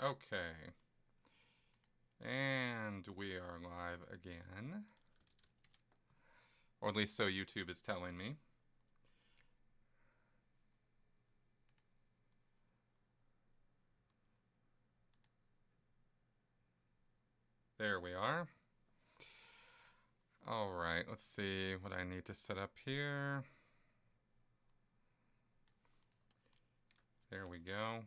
Okay. And we are live again. Or at least so YouTube is telling me. There we are. All right, let's see what I need to set up here. There we go.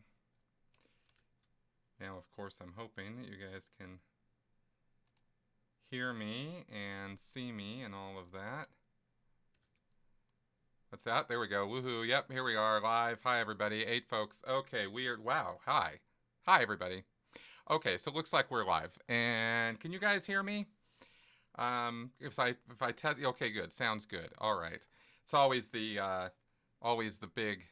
Now, of course, I'm hoping that you guys can hear me and see me and all of that. What's that? There we go. Woohoo. Yep, here we are live. Hi, everybody. 8 folks. Okay, weird. Wow. Hi. Hi, everybody. Okay, so it looks like we're live. And can you guys hear me? If I test, okay, good. Sounds good. All right. It's always the big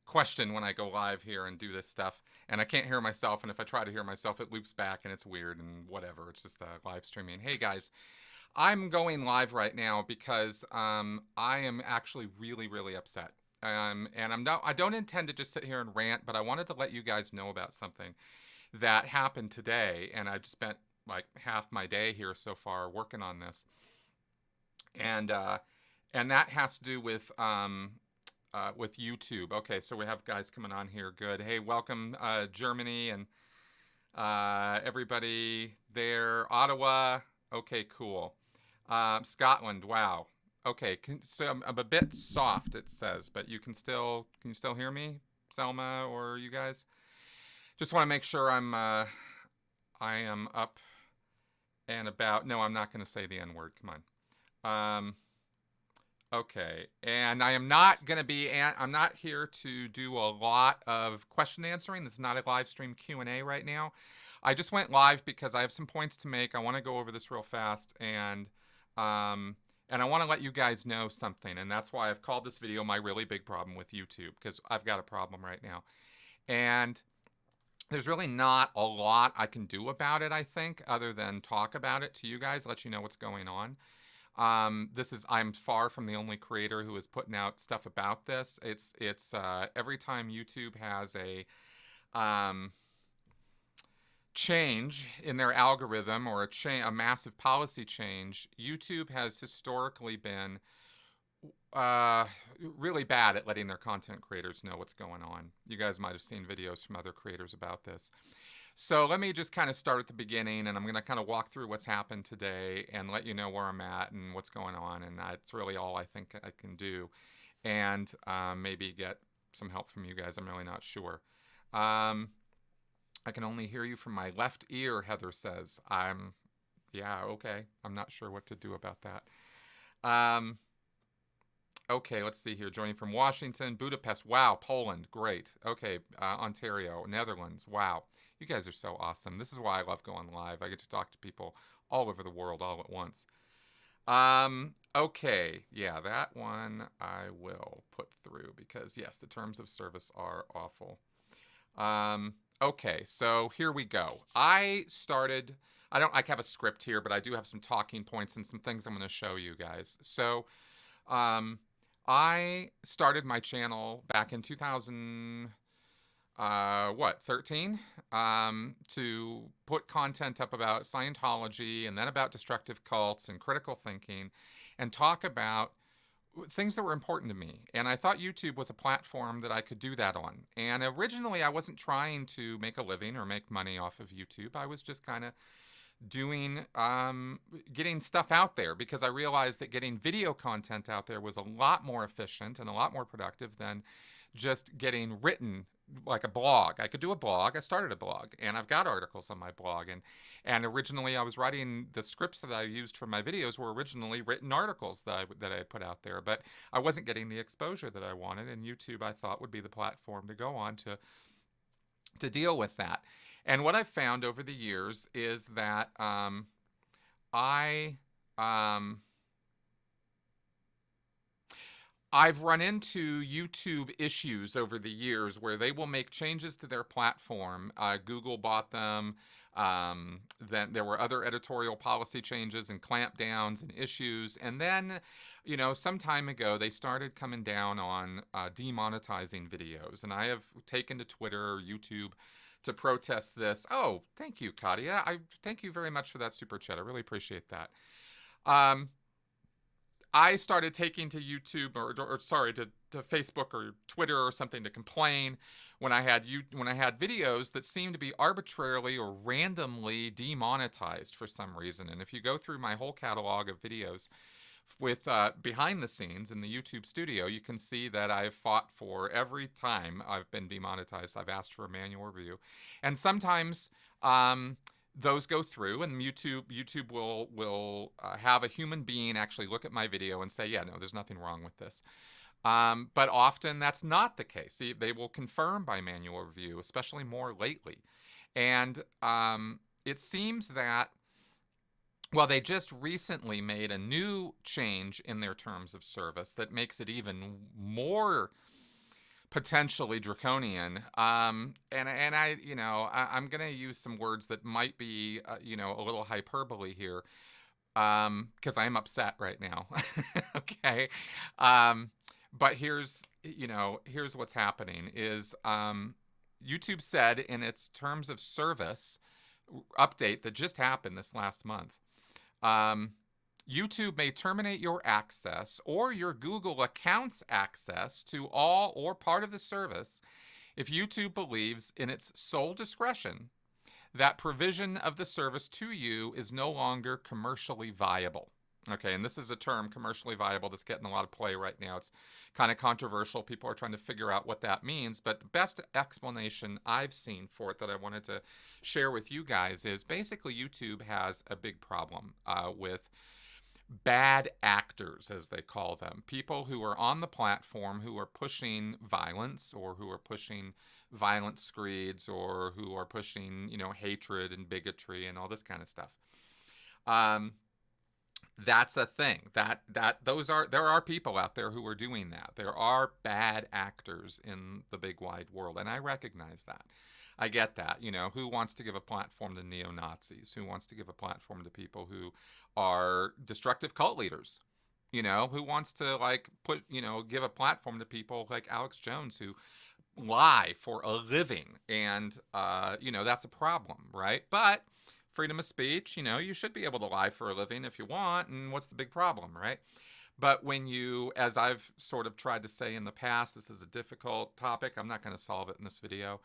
question when I go live here and do this stuff, and I can't hear myself. And if I try to hear myself, it loops back, and it's weird and whatever. It's just live streaming. Hey guys, I'm going live right now because I am actually really upset. And I don't intend to just sit here and rant, but I wanted to let you guys know about something that happened today, and I just spent like half my day here so far working on this, and that has to do with YouTube. Okay, so we have guys coming on here. Good. Hey, welcome Germany and everybody there. Ottawa. Okay, cool. Scotland. Wow. Okay, so I'm a bit soft. It says, but can you still hear me, Selma, or you guys? Just want to make sure I am up and about. No, I'm not going to say the N word. Come on. Okay, and I am not going to be. I'm not here to do a lot of question answering. This is not a live stream Q&A right now. I just went live because I have some points to make. I want to go over this real fast, and I want to let you guys know something. And that's why I've called this video "My Really Big Problem with YouTube," because I've got a problem right now, and there's really not a lot I can do about it, I think, other than talk about it to you guys, let you know what's going on. I'm far from the only creator who is putting out stuff about this. It's every time YouTube has a change in their algorithm or a massive policy change, YouTube has historically been really bad at letting their content creators know what's going on. You guys might have seen videos from other creators about this. So let me just kind of start at the beginning, and I'm going to kind of walk through what's happened today and let you know where I'm at and what's going on, and that's really all I think I can do, and maybe get some help from you guys. I'm really not sure. I can only hear you from my left ear, Heather says. Yeah, okay. I'm not sure what to do about that. Okay, let's see here. Joining from Washington, Budapest. Wow, Poland. Great. Okay, Ontario, Netherlands. Wow. You guys are so awesome. This is why I love going live. I get to talk to people all over the world all at once. Okay. Yeah, that one I will put through because, yes, the terms of service are awful. Okay, so here we go. I have a script here, but I do have some talking points and some things I'm going to show you guys. So, I started my channel back in 2013, to put content up about Scientology and then about destructive cults and critical thinking and talk about things that were important to me. And I thought YouTube was a platform that I could do that on. And originally I wasn't trying to make a living or make money off of YouTube. I was just kind of doing getting stuff out there because I realized that getting video content out there was a lot more efficient and a lot more productive than just getting written like a blog. I could do a blog. I started a blog, and I've got articles on my blog. And originally, I was writing the scripts that I used for my videos were originally written articles that I had put out there, but I wasn't getting the exposure that I wanted. And YouTube, I thought, would be the platform to go on to deal with that. And what I've found over the years is that I've run into YouTube issues over the years where they will make changes to their platform. Google bought them. Then there were other editorial policy changes and clampdowns and issues. And then, some time ago, they started coming down on demonetizing videos. And I have taken to Twitter or YouTube to protest this. Oh, thank you, Katia. I thank you very much for that super chat. I really appreciate that. Um, I started taking to YouTube or sorry to Facebook or Twitter or something to complain when I had videos that seemed to be arbitrarily or randomly demonetized for some reason. And if you go through my whole catalog of videos with behind the scenes in the YouTube studio, you can see that I've fought for every time I've been demonetized. I've asked for a manual review, and sometimes those go through, and YouTube will have a human being actually look at my video and say, yeah, no, there's nothing wrong with this. But often that's not the case. They will confirm by manual review, especially more lately. And it seems that, well, they just recently made a new change in their terms of service that makes it even more potentially draconian. And I, I'm going to use some words that might be, a little hyperbole here, because I'm upset right now. Okay. But here's what's happening is, YouTube said in its terms of service update that just happened this last month, YouTube may terminate your access or your Google account's access to all or part of the service if YouTube believes in its sole discretion that provision of the service to you is no longer commercially viable. Okay, and this is a term, commercially viable, that's getting a lot of play right now. It's kind of controversial. People are trying to figure out what that means. But the best explanation I've seen for it that I wanted to share with you guys is basically YouTube has a big problem with bad actors, as they call them. People who are on the platform who are pushing violence or who are pushing violent screeds or who are pushing, hatred and bigotry and all this kind of stuff. That's a thing. There are people out there who are doing that. There are bad actors in the big wide world, and I recognize that. I get that. Who wants to give a platform to neo-Nazis? Who wants to give a platform to people who are destructive cult leaders? Who wants to give a platform to people like Alex Jones who lie for a living? And that's a problem, right? But freedom of speech, you should be able to lie for a living if you want, and what's the big problem, right? But when you, as I've sort of tried to say in the past, this is a difficult topic. I'm not going to solve it in this video.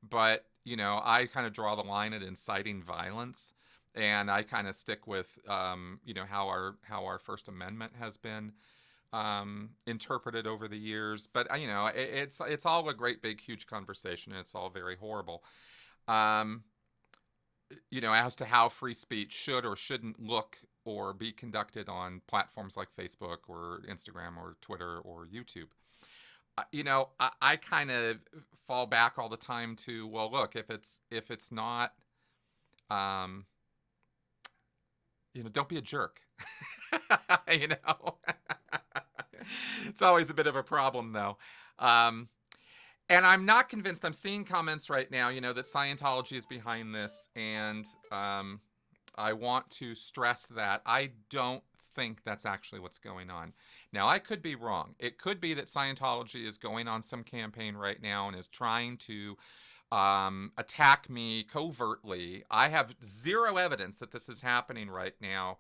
But, I kind of draw the line at inciting violence. And I kind of stick with, how our First Amendment has been interpreted over the years. But, it's all a great, big, huge conversation. And it's all very horrible. As to how free speech should or shouldn't look or be conducted on platforms like Facebook or Instagram or Twitter or YouTube. I kind of fall back all the time to, well, look, if it's not, don't be a jerk. It's always a bit of a problem, though. And I'm not convinced. I'm seeing comments right now, that Scientology is behind this, and I want to stress that I don't think that's actually what's going on. Now, I could be wrong. It could be that Scientology is going on some campaign right now and is trying to attack me covertly. I have zero evidence that this is happening right now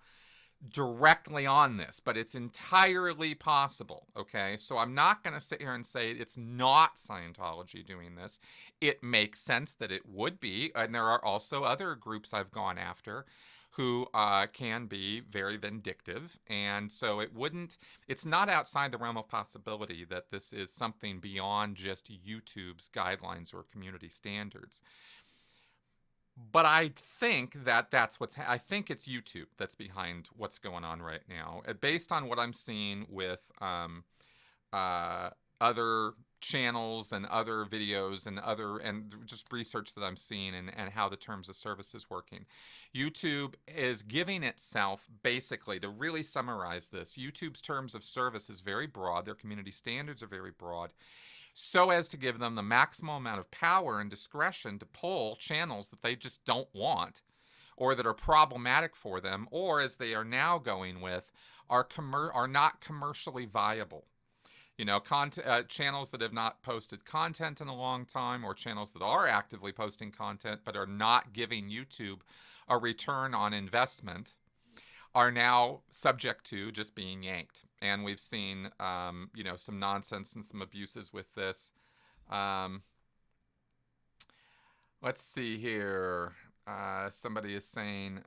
directly on this, but it's entirely possible, okay? So I'm not going to sit here and say it's not Scientology doing this. It makes sense that it would be, and there are also other groups I've gone after who can be very vindictive, and so it's not outside the realm of possibility that this is something beyond just YouTube's guidelines or community standards. But I think that's I think it's YouTube that's behind what's going on right now. Based on what I'm seeing with other channels and other videos and just research that I'm seeing and how the terms of service is working. YouTube is giving itself, basically, to really summarize this, YouTube's terms of service is very broad. Their community standards are very broad, so as to give them the maximum amount of power and discretion to pull channels that they just don't want or that are problematic for them, or as they are now going with, are not commercially viable. You know, channels that have not posted content in a long time, or channels that are actively posting content but are not giving YouTube a return on investment, are now subject to just being yanked. And we've seen, you know, some nonsense and some abuses with this. Let's see here. Somebody is saying,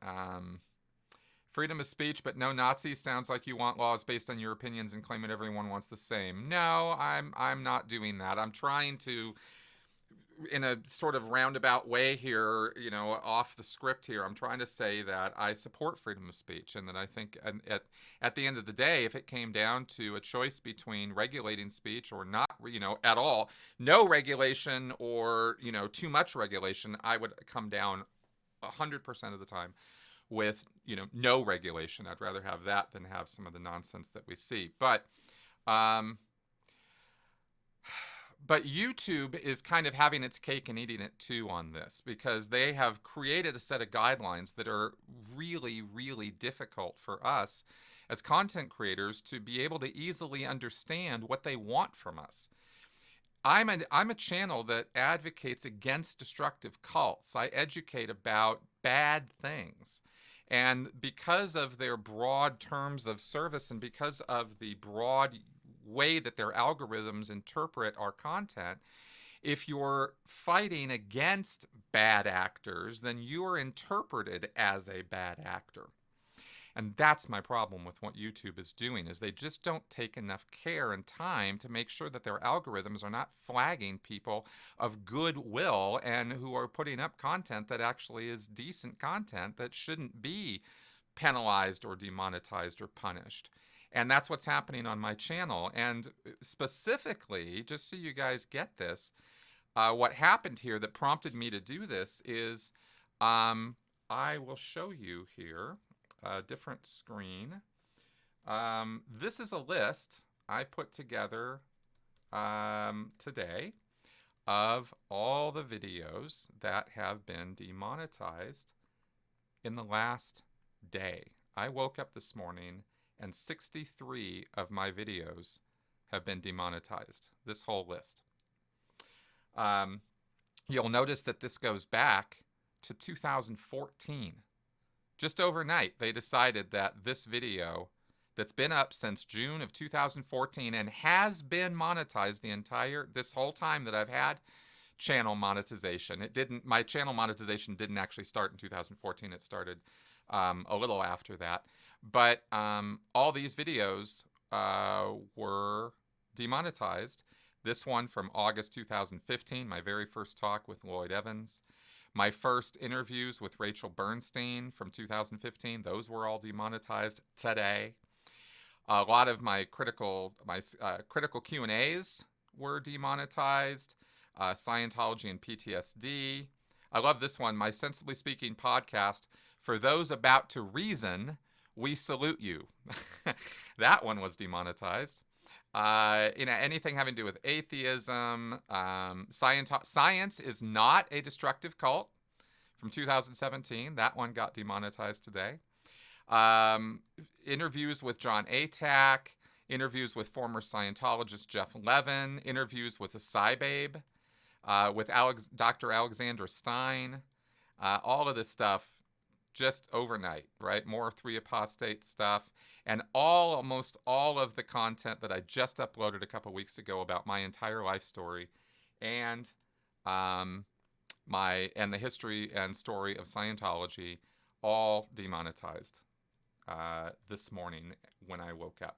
freedom of speech, but no Nazis. Sounds like you want laws based on your opinions and claim that everyone wants the same. No, I'm not doing that. I'm trying to, in a sort of roundabout way here, you know, off the script here, I'm trying to say that I support freedom of speech, and that I think at the end of the day, if it came down to a choice between regulating speech or not, you know, at all, no regulation or, you know, too much regulation, I would come down 100% of the time with, you know, no regulation. I'd rather have that than have some of the nonsense that we see. But YouTube is kind of having its cake and eating it too on this, because they have created a set of guidelines that are really, really difficult for us as content creators to be able to easily understand what they want from us. I'm a channel that advocates against destructive cults. I educate about bad things. And because of their broad terms of service, and because of the broad way that their algorithms interpret our content, if you're fighting against bad actors, then you are interpreted as a bad actor. And that's my problem with what YouTube is doing, is they just don't take enough care and time to make sure that their algorithms are not flagging people of goodwill and who are putting up content that actually is decent content that shouldn't be penalized or demonetized or punished. And that's what's happening on my channel. And specifically, just so you guys get this, what happened here that prompted me to do this is, I will show you here a different screen. This is a list I put together today of all the videos that have been demonetized in the last day. I woke up this morning and 63 of my videos have been demonetized, this whole list. You'll notice that this goes back to 2014. Just overnight, they decided that this video that's been up since June of 2014 and has been monetized this whole time that I've had channel monetization. My channel monetization didn't actually start in 2014. It started a little after that. But all these videos were demonetized. This one from August 2015, my very first talk with Lloyd Evans. My first interviews with Rachel Bernstein from 2015, those were all demonetized today. A lot of my critical Q&As were demonetized. Scientology and PTSD. I love this one, my Sensibly Speaking podcast. For those about to reason, we salute you. That one was demonetized. Anything having to do with atheism, science is not a destructive cult from 2017. That one got demonetized today. Interviews with John Atack, interviews with former Scientologist Jeff Levin, interviews with the Cybabe, with Dr. Alexandra Stein, all of this stuff just overnight, right? More Three Apostate stuff. And almost all of the content that I just uploaded a couple weeks ago about my entire life story and the history and story of Scientology, all demonetized this morning when I woke up.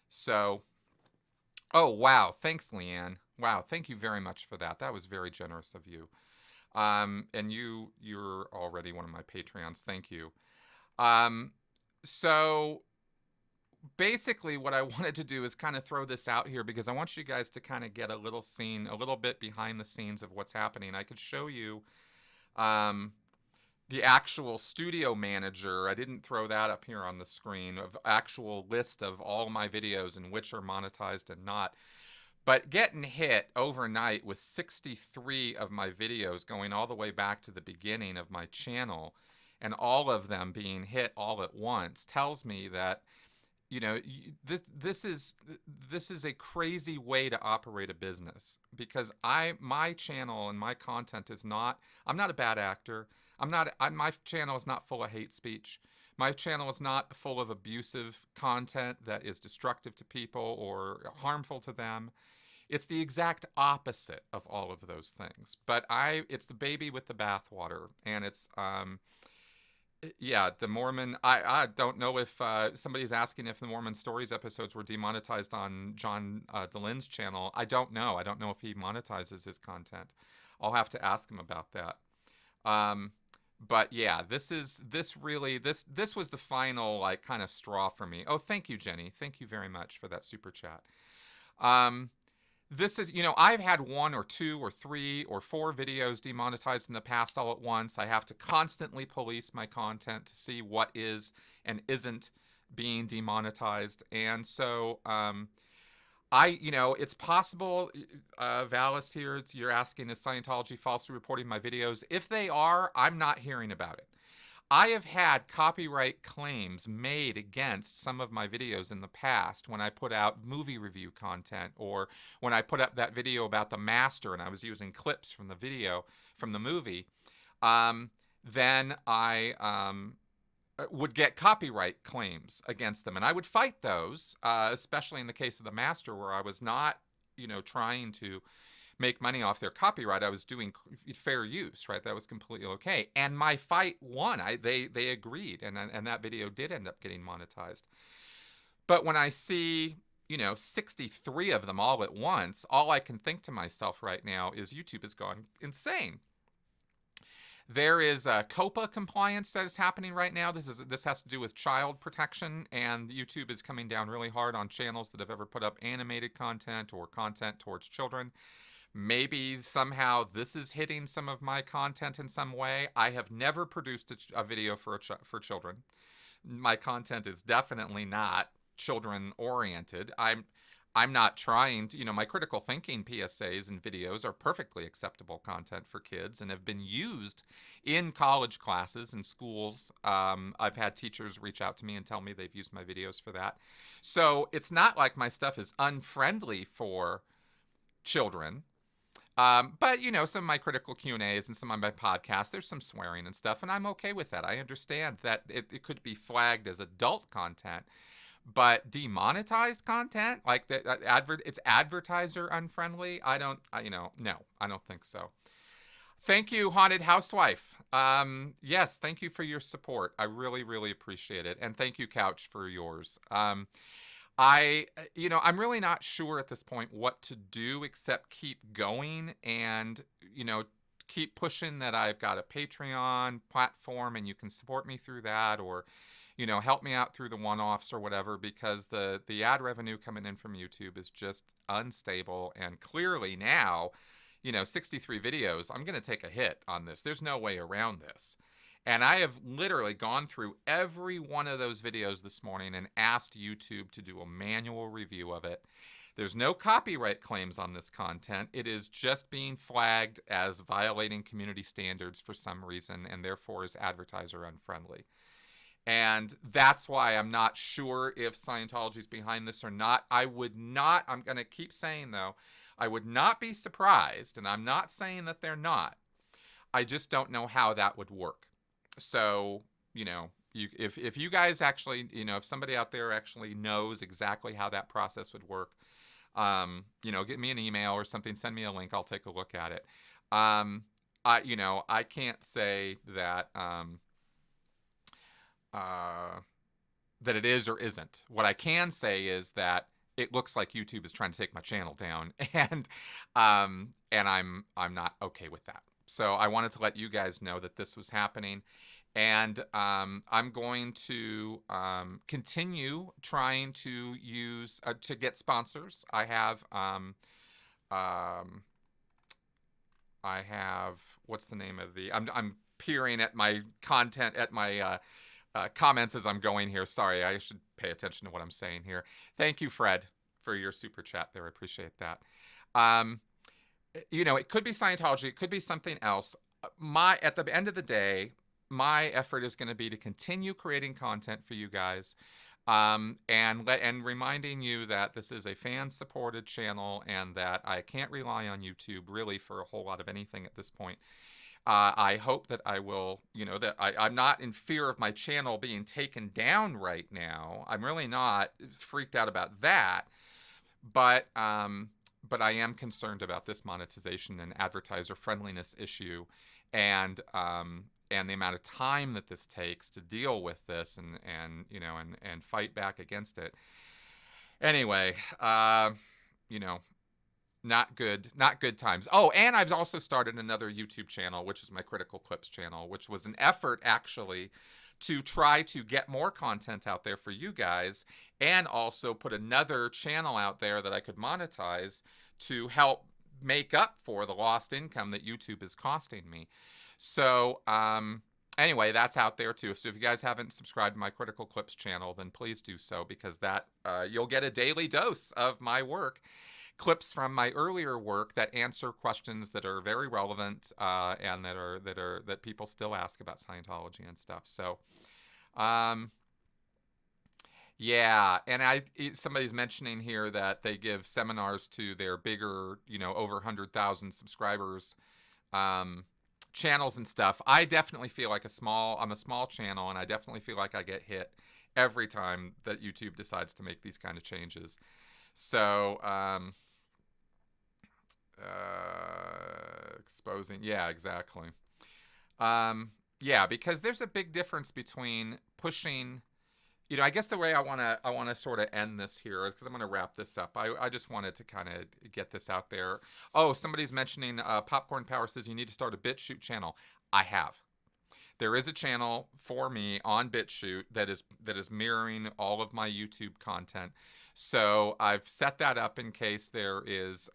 So, oh, wow. Thanks, Leanne. Wow. Thank you very much for that. That was very generous of you. And you're already one of my Patreons. Thank you. So basically what I wanted to do is kind of throw this out here because I want you guys to kind of get a little bit behind the scenes of what's happening. I could show you the actual studio manager. I didn't throw that up here on the screen, of actual list of all my videos and which are monetized and not. But getting hit overnight with 63 of my videos going all the way back to the beginning of my channel, and all of them being hit all at once, tells me that this is a crazy way to operate a business, because my channel and my content is not. I'm not a bad actor. My channel is not full of hate speech. My channel is not full of abusive content that is destructive to people or harmful to them. It's the exact opposite of all of those things. But it's the baby with the bathwater, and it's yeah, the Mormon. I don't know if somebody's asking if the Mormon Stories episodes were demonetized on John DeLynne's channel. I don't know. I don't know if he monetizes his content. I'll have to ask him about that. But yeah, this was the final like kind of straw for me. Oh, thank you, Jenny. Thank you very much for that super chat. This is, I've had 1 or 2 or 3 or 4 videos demonetized in the past all at once. I have to constantly police my content to see what is and isn't being demonetized. And so, it's possible, Valis here, you're asking, is Scientology falsely reporting my videos? If they are, I'm not hearing about it. I have had copyright claims made against some of my videos in the past when I put out movie review content, or when I put up that video about the master and I was using clips from the video from the movie. Then I would get copyright claims against them, and I would fight those, especially in the case of the master, where I was not, trying to make money off their copyright. I was doing fair use, right? That was completely okay. And my fight won. They agreed, and that video did end up getting monetized. But when I see, 63 of them all at once, all I can think to myself right now is YouTube has gone insane. There is a COPA compliance that is happening right now. This has to do with child protection, and YouTube is coming down really hard on channels that have ever put up animated content or content towards children. Maybe somehow this is hitting some of my content in some way. I have never produced a video for children. My content is definitely not children-oriented. I'm not trying to, my critical thinking PSAs and videos are perfectly acceptable content for kids and have been used in college classes and schools. I've had teachers reach out to me and tell me they've used my videos for that. So it's not like my stuff is unfriendly for children. But, some of my critical Q&As and some of my podcasts, there's some swearing and stuff, and I'm okay with that. I understand that it could be flagged as adult content, but demonetized content, like it's advertiser unfriendly. No, I don't think so. Thank you, Haunted Housewife. Yes, thank you for your support. I really, really appreciate it. And thank you, Couch, for yours. I'm really not sure at this point what to do except keep going and, keep pushing that I've got a Patreon platform and you can support me through that, or, help me out through the one-offs or whatever, because the ad revenue coming in from YouTube is just unstable. And clearly now, 63 videos, I'm going to take a hit on this. There's no way around this. And I have literally gone through every one of those videos this morning and asked YouTube to do a manual review of it. There's no copyright claims on this content. It is just being flagged as violating community standards for some reason, and therefore is advertiser unfriendly. And that's why I'm not sure if Scientology is behind this or not. I'm going to keep saying, though, I would not be surprised, and I'm not saying that they're not. I just don't know how that would work. So, if you guys actually, if somebody out there actually knows exactly how that process would work, get me an email or something, send me a link, I'll take a look at it. I can't say that, that it is or isn't. What I can say is that it looks like YouTube is trying to take my channel down, and I'm not okay with that. So I wanted to let you guys know that this was happening, and I'm going to continue trying to use to get sponsors. I have what's the name of the? I'm peering at my content at my comments as I'm going here. Sorry, I should pay attention to what I'm saying here. Thank you, Fred, for your super chat there. I appreciate that. It could be Scientology. It could be something else. At the end of the day, my effort is going to be to continue creating content for you guys. And reminding you that this is a fan-supported channel and that I can't rely on YouTube really for a whole lot of anything at this point. I hope that I will, that I'm not in fear of my channel being taken down right now. I'm really not freaked out about that, but I am concerned about this monetization and advertiser friendliness issue, and and the amount of time that this takes to deal with this and fight back against it. Anyway, you know, not good times. Oh, and I've also started another YouTube channel, which is my Critical Clips channel, which was an effort actually to try to get more content out there for you guys, and also put another channel out there that I could monetize to help make up for the lost income that YouTube is costing me. So anyway, that's out there too. So if you guys haven't subscribed to my Critical Clips channel, then please do so, because that you'll get a daily dose of my work, clips from my earlier work that answer questions that are very relevant and that people still ask about Scientology and stuff. So yeah, and somebody's mentioning here that they give seminars to their bigger, over 100,000 subscribers channels and stuff. I definitely feel like I'm a small channel, and I definitely feel like I get hit every time that YouTube decides to make these kind of changes. So exposing, yeah, exactly. Yeah, because there's a big difference between pushing. I guess the way I want to sort of end this here is, because I'm going to wrap this up. I just wanted to kind of get this out there. Oh, somebody's mentioning Popcorn Power says you need to start a BitChute channel. I have. There is a channel for me on BitChute that is mirroring all of my YouTube content. So I've set that up in case there is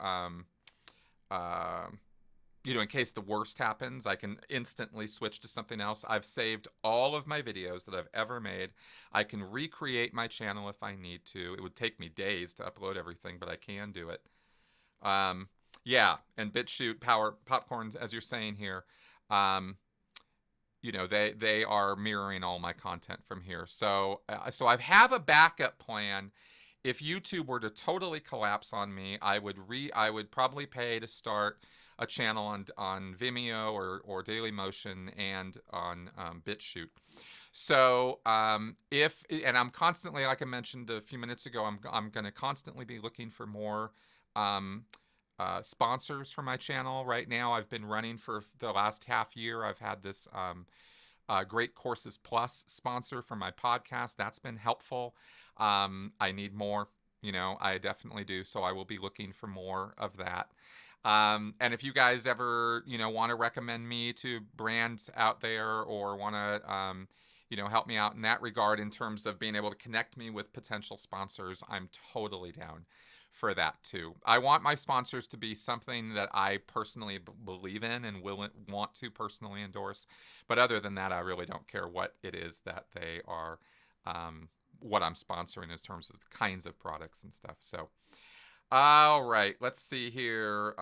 in case the worst happens, I can instantly switch to something else. I've saved all of my videos that I've ever made. I can recreate my channel if I need to. It would take me days to upload everything, but I can do it. Yeah, and BitChute, Popcorn, as you're saying here, they are mirroring all my content from here. So I have a backup plan. If YouTube were to totally collapse on me, I would probably pay to start a channel on Vimeo or Dailymotion and on BitChute. So and I'm constantly, like I mentioned a few minutes ago, I'm going to constantly be looking for more sponsors for my channel. Right now, I've been running for the last half year. I've had this Great Courses Plus sponsor for my podcast. That's been helpful. I need more. I definitely do. So I will be looking for more of that. And if you guys ever, want to recommend me to brands out there, or want to, help me out in that regard in terms of being able to connect me with potential sponsors, I'm totally down for that too. I want my sponsors to be something that I personally believe in and want to personally endorse. But other than that, I really don't care what it is that they are, what I'm sponsoring in terms of the kinds of products and stuff. So. All right, let's see here.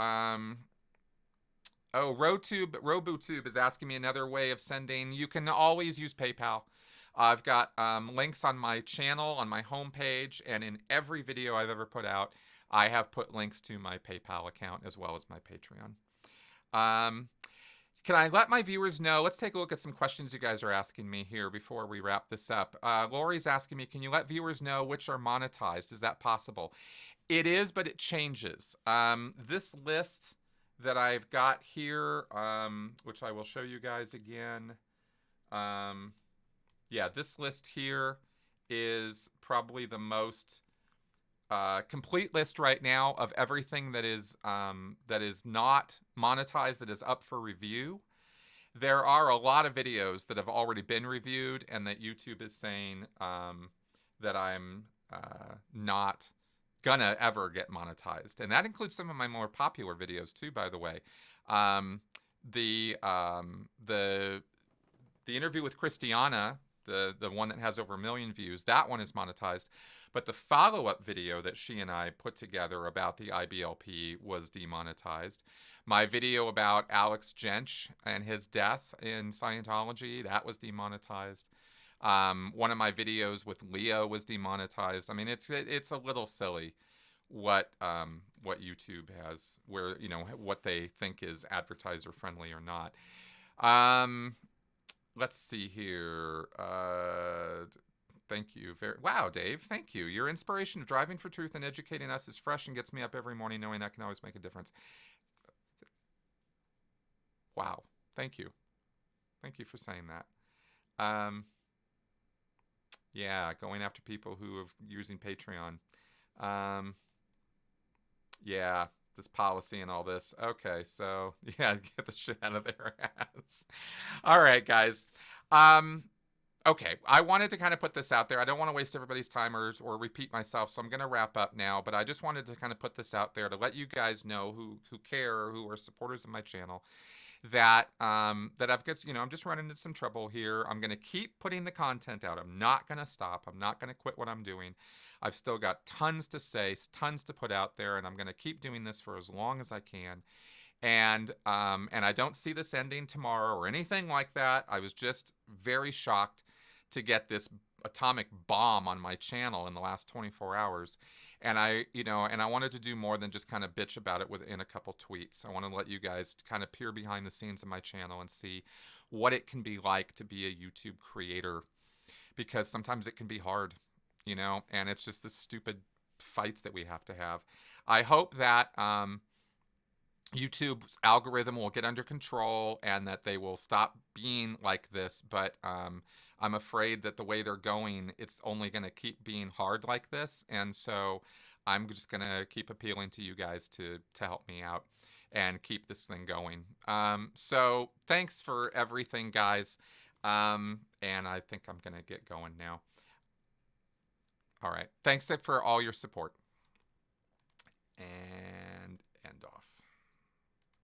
RoboTube is asking me another way of sending. You can always use PayPal. I've got links on my channel, on my homepage, and in every video I've ever put out, I have put links to my PayPal account as well as my Patreon. Can I let my viewers know? Let's take a look at some questions you guys are asking me here before we wrap this up. Lori's asking me, can you let viewers know which are monetized? Is that possible? It is, but it changes. This list that I've got here, which I will show you guys again. Yeah, this list here is probably the most complete list right now of everything that is not monetized, that is up for review. There are a lot of videos that have already been reviewed and that YouTube is saying that I'm not gonna ever get monetized, and that includes some of my more popular videos too, by the way. The interview with Christiana, the one that has over 1 million views, that one is monetized, but the follow-up video that she and I put together about the IBLP was demonetized. My video about Alex Jensch and his death in Scientology, that was demonetized. One of my videos with Leo was demonetized. I mean, it's a little silly what YouTube has, where what they think is advertiser friendly or not. Um, let's see here. Thank you. Wow, Dave. Thank you. Your inspiration of driving for truth and educating us is fresh and gets me up every morning, knowing that can always make a difference. Wow. Thank you. Thank you for saying that. Yeah, going after people who are using Patreon. Um, yeah, this policy and all this. Okay, so yeah, get the shit out of their ass. All right, guys. Um, okay, I wanted to kind of put this out there. I don't want to waste everybody's time or repeat myself, so I'm going to wrap up now. But I just wanted to kind of put this out there to let you guys know who care, who are supporters of my channel, that that I've got, I'm just running into some trouble here. I'm going to keep putting the content out. I'm not going to stop. I'm not going to quit what I'm doing. I've still got tons to say, tons to put out there, and I'm going to keep doing this for as long as I can. And I don't see this ending tomorrow or anything like that. I was just very shocked to get this atomic bomb on my channel in the last 24 hours. And I wanted to do more than just kind of bitch about it within a couple tweets. I want to let you guys kind of peer behind the scenes of my channel and see what it can be like to be a YouTube creator, because sometimes it can be hard, and it's just the stupid fights that we have to have. I hope that YouTube's algorithm will get under control and that they will stop being like this. But I'm afraid that the way they're going, it's only going to keep being hard like this. And so I'm just going to keep appealing to you guys to help me out and keep this thing going. So thanks for everything, guys. And I think I'm going to get going now. All right. Thanks for all your support. And end off.